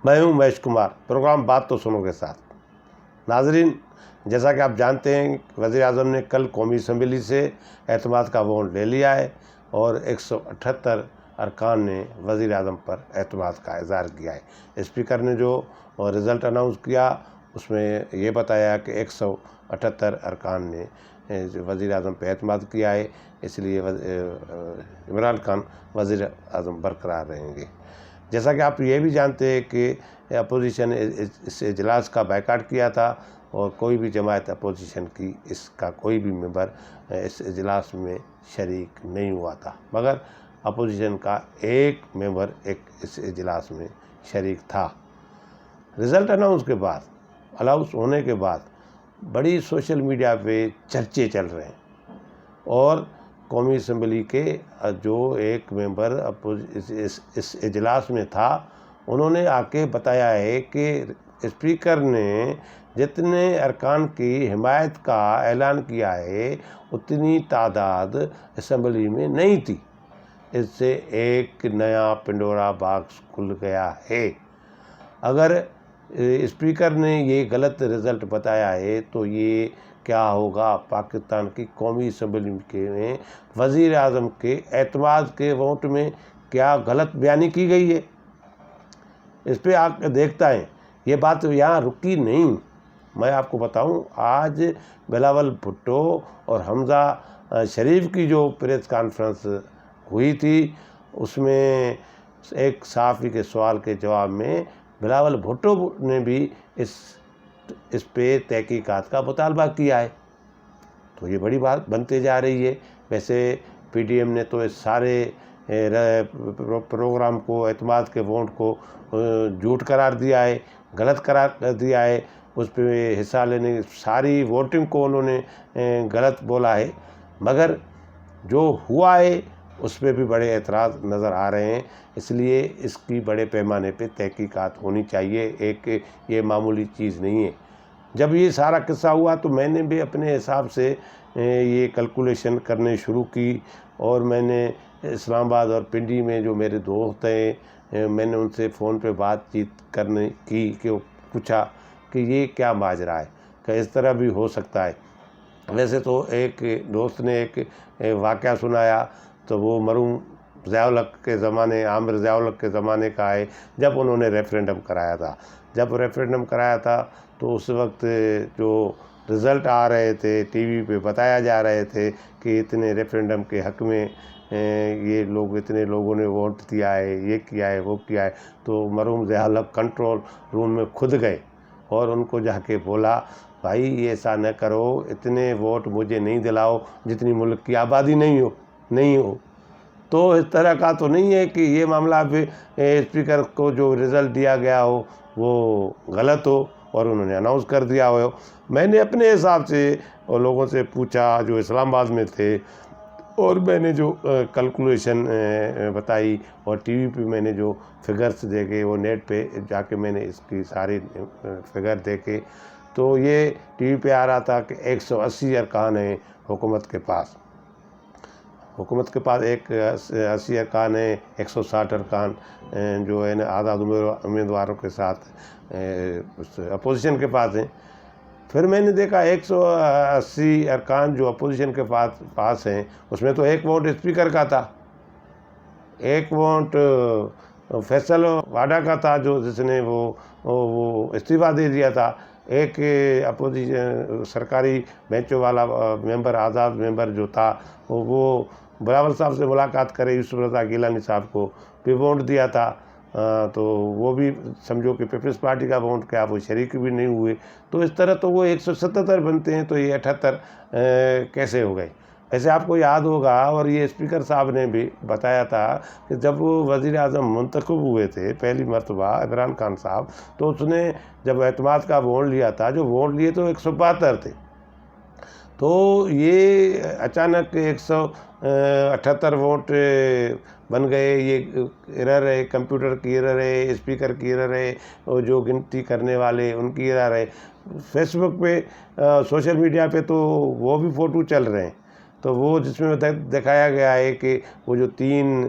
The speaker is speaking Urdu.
میں ہوں مہیش کمار، پروگرام بات تو سنو کے ساتھ۔ ناظرین، جیسا کہ آپ جانتے ہیں وزیر اعظم نے کل قومی اسمبلی سے اعتماد کا ووٹ لے لیا ہے اور 178 ارکان نے وزیر اعظم پر اعتماد کا اظہار کیا ہے۔ اسپیکر نے جو رزلٹ اناؤنس کیا اس میں یہ بتایا کہ 178 ارکان نے وزیر اعظم پہ اعتماد کیا ہے، اس لیے عمران خان وزیر اعظم برقرار رہیں گے۔ جیسا کہ آپ یہ بھی جانتے ہیں کہ اپوزیشن اس اجلاس کا بائیکاٹ کیا تھا اور کوئی بھی جماعت اپوزیشن کی اس کا کوئی بھی ممبر اس اجلاس میں شریک نہیں ہوا تھا، مگر اپوزیشن کا ایک ممبر اس اجلاس میں شریک تھا۔ رزلٹ الاؤنس ہونے کے بعد بڑی سوشل میڈیا پہ چرچے چل رہے ہیں اور قومی اسمبلی کے جو ایک ممبر اس اجلاس میں تھا انہوں نے آ کے بتایا ہے کہ اسپیکر نے جتنے ارکان کی حمایت کا اعلان کیا ہے اتنی تعداد اسمبلی میں نہیں تھی۔ اس سے ایک نیا پنڈورا باکس کھل گیا ہے۔ اگر اسپیکر نے یہ غلط رزلٹ بتایا ہے تو یہ کیا ہوگا پاکستان کی قومی اسمبلی کے وزیر اعظم کے اعتماد کے ووٹ میں کیا غلط بیانی کی گئی ہے۔ اس پہ آ کے دیکھتا ہے، یہ بات یہاں رکی نہیں۔ میں آپ کو بتاؤں، آج بلاول بھٹو اور حمزہ شریف کی جو پریس کانفرنس ہوئی تھی اس میں ایک صحافی کے سوال کے جواب میں بلاول بھٹو نے بھی اس پہ تحقیقات کا مطالبہ کیا ہے، تو یہ بڑی بات بنتے جا رہی ہے۔ ویسے پی ڈی ایم نے تو اس سارے پروگرام کو، اعتماد کے ووٹ کو جھوٹ قرار دیا ہے، غلط قرار دیا ہے، اس پہ حصہ لینے ساری ووٹنگ کو انہوں نے غلط بولا ہے، مگر جو ہوا ہے اس پہ بھی بڑے اعتراض نظر آ رہے ہیں۔ اس لیے اس کی بڑے پیمانے پہ تحقیقات ہونی چاہیے، ایک یہ معمولی چیز نہیں ہے۔ جب یہ سارا قصہ ہوا تو میں نے بھی اپنے حساب سے یہ کیلکولیشن کرنے شروع کی اور میں نے اسلام آباد اور پنڈی میں جو میرے دوست ہیں میں نے ان سے فون پہ بات چیت کرنے کی کہ پوچھا کہ یہ کیا ماجرا ہے، کہ اس طرح بھی ہو سکتا ہے۔ ویسے تو ایک دوست نے ایک واقعہ سنایا تو وہ مرحوم ضیاء الحق کے زمانے، عامر ضیاء الحق کے زمانے کا ہے، جب انہوں نے ریفرینڈم کرایا تھا۔ جب ریفرینڈم کرایا تھا تو اس وقت جو رزلٹ آ رہے تھے ٹی وی پہ بتایا جا رہے تھے کہ اتنے ریفرینڈم کے حق میں یہ لوگ، اتنے لوگوں نے ووٹ دیا ہے، یہ کیا ہے وہ کیا ہے، تو مرحوم ضیاء الحق کنٹرول روم میں خود گئے اور ان کو جا کے بولا بھائی یہ ایسا نہ کرو، اتنے ووٹ مجھے نہیں دلاؤ جتنی ملک کی آبادی نہیں ہو۔ تو اس طرح کا تو نہیں ہے کہ یہ معاملہ پہ اسپیکر کو جو رزلٹ دیا گیا ہو وہ غلط ہو اور انہوں نے اناؤنس کر دیا ہو۔ میں نے اپنے حساب سے اور لوگوں سے پوچھا جو اسلام آباد میں تھے، اور میں نے جو کیلکولیشن بتائی اور ٹی وی پہ میں نے جو فگرز دیکھے، وہ نیٹ پہ جا کے میں نے اس کی ساری فگر دیکھے تو یہ ٹی وی پہ آ رہا تھا کہ 180 ارکان ہیں حکومت کے پاس۔ حکومت کے پاس 80 ارکان ہیں، 160 ارکان جو ہے نا آزاد امیدواروں کے ساتھ اپوزیشن کے پاس ہیں۔ پھر میں نے دیکھا 180 ارکان جو اپوزیشن کے پاس ہیں اس میں تو ایک ووٹ اسپیکر کا تھا، ایک ووٹ فیصل واڈا کا تھا جس نے وہ استعفیٰ دے دیا تھا، ایک اپوزیشن سرکاری بینچوں والا ممبر، آزاد ممبر جو تھا وہ بلاول صاحب سے ملاقات کرے یوسف رضا گیلانی صاحب کو بھی ووٹ دیا تھا، تو وہ بھی سمجھو کہ پیپلز پارٹی کا ووٹ کیا، وہ شریک بھی نہیں ہوئے۔ تو اس طرح تو وہ 177 بنتے ہیں، تو یہ 78 کیسے ہو گئے؟ ایسے آپ کو یاد ہوگا اور یہ اسپیکر صاحب نے بھی بتایا تھا کہ جب وہ وزیر اعظم منتخب ہوئے تھے پہلی مرتبہ عمران خان صاحب، تو اس نے جب اعتماد کا ووٹ لیا تھا، جو ووٹ لیے تو 172 تھے، تو یہ اچانک 178 ووٹ بن گئے۔ یہ ایرر ہے، کمپیوٹر کی ایرر ہے، اسپیکر کی ایرر ہے، اور جو گنتی کرنے والے ان کی ایرر ہے۔ فیس بک پہ، سوشل میڈیا پہ تو وہ بھی فوٹو چل رہے ہیں، تو وہ جس میں دکھایا گیا ہے کہ وہ جو 3